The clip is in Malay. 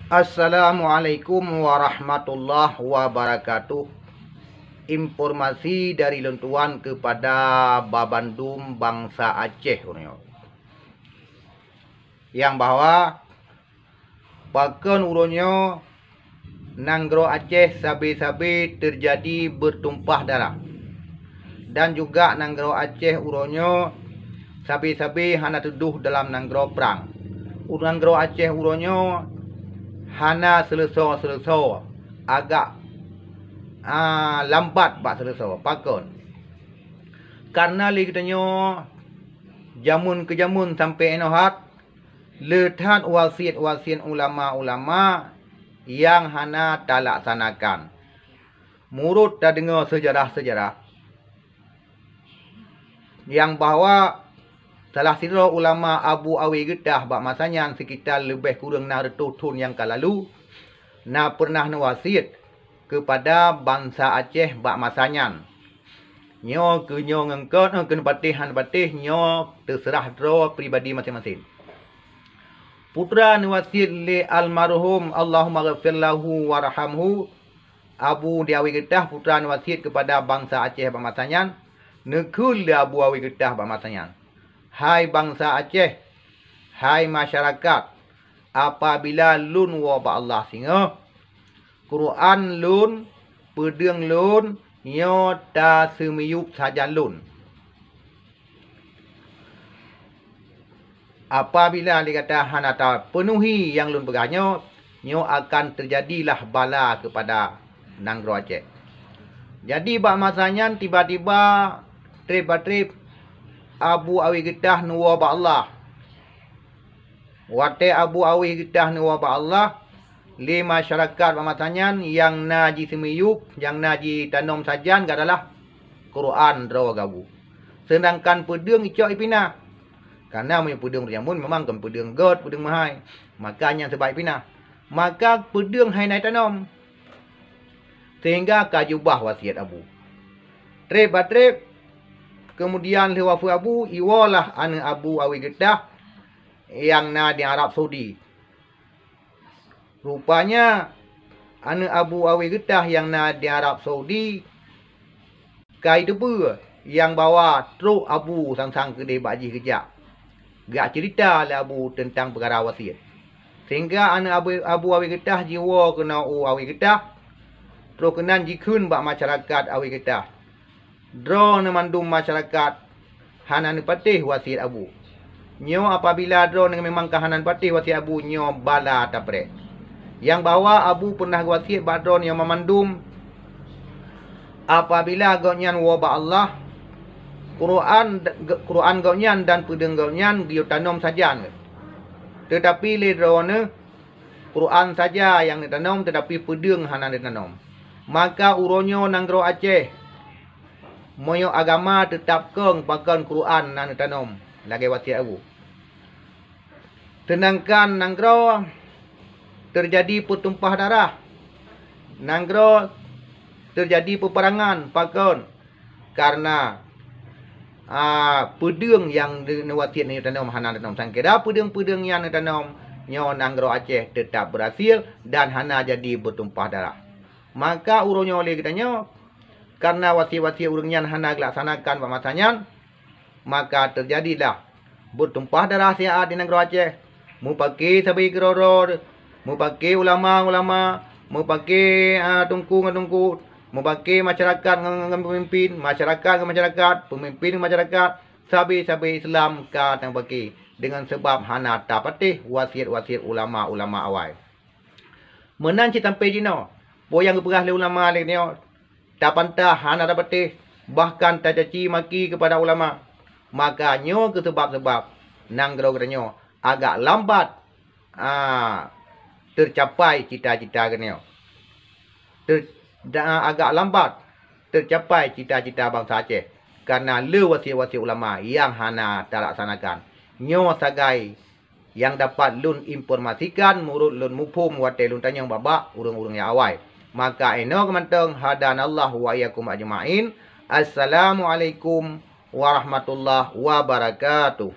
Assalamualaikum warahmatullahi wabarakatuh. Informasi dari lentuan kepada Babandum bangsa Aceh yang bahwa pakan urunyo Nanggro Aceh sabi-sabi terjadi bertumpah darah, dan juga Nanggro Aceh urunyo sabi-sabi hana tuduh dalam Nanggro perang. Nanggro Aceh urunyo hana seleso agak lambat bak seleso pakon. Karena li katanya jamun ke jamun sampai enohat letan wasiat ulama-ulama yang hana talaksanakan. Murut dah dengar sejarah-sejarah yang bahwa salah satu ulama Abu Awi Gedah bak masanya sekitar lebih kurang 600 tahun yang lalu pernah wasiat kepada bangsa Aceh bak masanya. Nyo ke nyo ngengkot ke patih nyo terserah dro pribadi masing-masing. Putra wasiat li almarhum Allahumma ghafir lahu warhamhu Abu Diawi Gedah, putra wasiat kepada bangsa Aceh bak masanya. Nekul Abu Awi Gedah bak masanya. Hai bangsa Aceh, hai masyarakat, apabila lun wabak Allah singa, Quran lun, pedang lun, nyo ta semiyup saja lun. Apabila dikata hanata penuhi yang lun pegahnya, nyo akan terjadilah bala kepada Nanggro Aceh. Jadi bak masanya tiba-tiba trip Abu Awi Gedah nuwa ba Allah. Wate Abu Awi Gedah nuwa ba Allah li masyarakat pamatanyan yang naji semiyup, yang naji tanom sajan adalah Quran draw gabu. Sedangkan pedang icok ipina. Karena punya pedang jamun memang kan pedang god, pedang mahai. Makanya sebab ipina. Maka pedang hai naik tanom. Sehingga kajubah wasiat Abu. Trip kemudian lewafu Abu iwalah anak Abu Awi Gedah yang na di Arab Saudi. Rupanya anak Abu Awi Gedah yang na di Arab Saudi kai debu yang bawa truk Abu sang-sang ke dia baji kejap. Gak cerita lah Abu tentang perkara wasiat. Sehingga anak Abu Awi Gedah jiwa kena Awi Gedah terus kenan jikun bak masyarakat Awi Gedah. Draw memandum masyarakat hanan patih wasiat Abu. Nyo apabila draw dengan memang kahanan patih wasiat Abu nyo bala tapre. Yang bawa Abu pernah wasiat badron yang memandum apabila gonyan wabak Allah Quran gonyan dan pedang gonyan dia tanam saja. Tetapi le draw ne Quran saja yang ditanam tetapi pedang hanan ditanam. Maka uronyo Nanggro Aceh moyo agama tetap keng pakan Quran nan tanom lagi wasiat Abu. Sedangkan Nanggro terjadi pertumpah darah. Nanggro terjadi peperangan pakan karena pedang yang wasiat ni tanom hana tanom sangkira pedang yang tanom nyo Nanggro Aceh tetap berhasil dan hana jadi bertumpah darah. Maka uronyo oleh kitanya karena wasiat-wasiat urangnya hana dilaksanakan pamasanya, maka terjadilah bertumpah darah siat di Nanggro Aceh. Mu pakai sabi keroror, mu pakai ulama-ulama, mu pakai tungku, mu pakai masyarakat dengan pemimpin, pemimpin masyarakat, sabi-sabi Islam ka tang pakai dengan sebab hana tapatih wasiat-wasiat ulama-ulama awal. Menan cita sampai jino, boyang keperah le ulama le nio. Tak pantah hana dapatih bahkan tak caci maki kepada ulama. Makanya ke sebab-sebab Nanggro katanya agak lambat tercapai cita-cita katanya. Agak lambat tercapai cita-cita bangsa Aceh karena le wasiat-wasiat ulama yang hana talaksanakan. Nyo sagai yang dapat lun informasikan murut lun mufhum wate lun tanya babak urang-urang yang awal. Maka eno kemanteng hadanallahu wa iyyakum ajmain. Assalamualaikum warahmatullahi wabarakatuh.